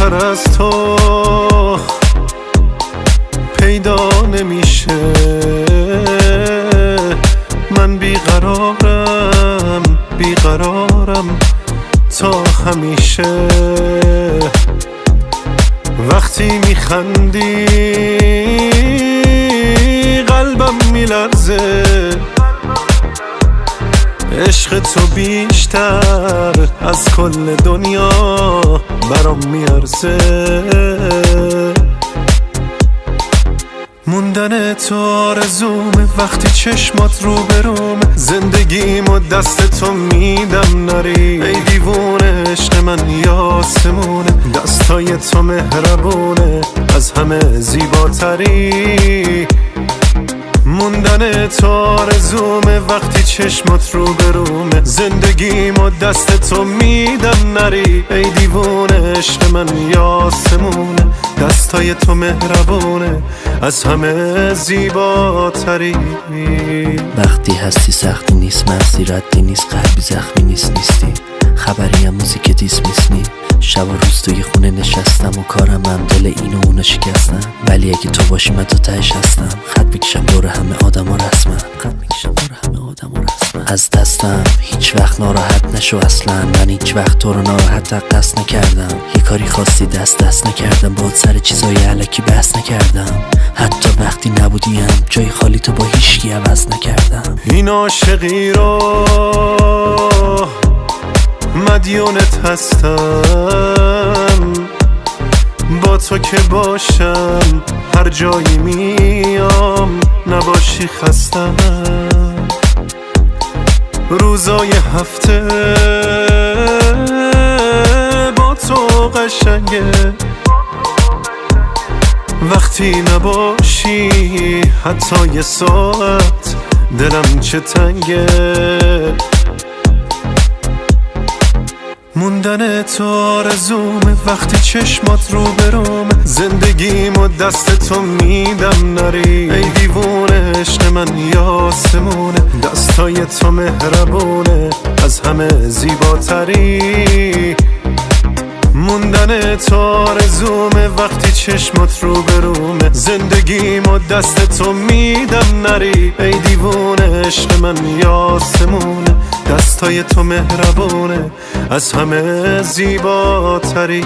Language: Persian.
زیباتر از تو پیدا نمیشه. من بیقرارم تا همیشه. وقتی میخندی قلبم میلرزه، عشق تو بیشتر از کل دنیا برام میارزه. موندن تو آرزومه، وقتی چشمات رو بروم زندگیم و دست تو میدم نری. ای دیوونه عشق من یاسمونه، دستای تو مهربونه، از همه زیباتری. موندن تو آرزومه، وقتی چشمات رو برومه زندگیم و دست تو میدم نری. ای دیوونه عشق من یاسمونه، دستای تو مهربونه، از همه زیباتری. وقتی هستی سختی نیست، مرزی ردی نیست، قلبی زخمی نیستی. خبری هم موزیک دیسمیس نی. شب و روز توی خونه نشستم و کارم هم دل این و اونو شکستم. ولی اگه تو باشی من تا تهش هستم. خط میکشم دور همه آدم ها رسمم. از دستم هیچ وقت ناراحت نشو اصلا. من هیچ وقت تو رو ناراحت قصد نکردم. یه کاری خواستی دست نکردم، باید سر چیزای علکی بحث نکردم. حتی وقتی نبودیم جای خالی تو با هیچکی عوض نکردم. این عاشقی رو مدیونت هستم، با تو که باشم هر جایی میام، نباشی خستم. روزای هفته با تو قشنگه، وقتی نباشی حتی یه ساعت دلم چه تنگه. موندن تو آرزومه، وقتی چشمات رو بروم زندگیم و دست تو میدم نری. ای دیوونه عشق من یاسمونه، دستای تو مهربونه، از همه زیباتری. موندن تو آرزومه، وقتی چشمات رو برومه زندگیم و دست تو میدم نری. ای دیوونه عشق من یاسمونه، دستای تو مهربونه، از همه زیباتری.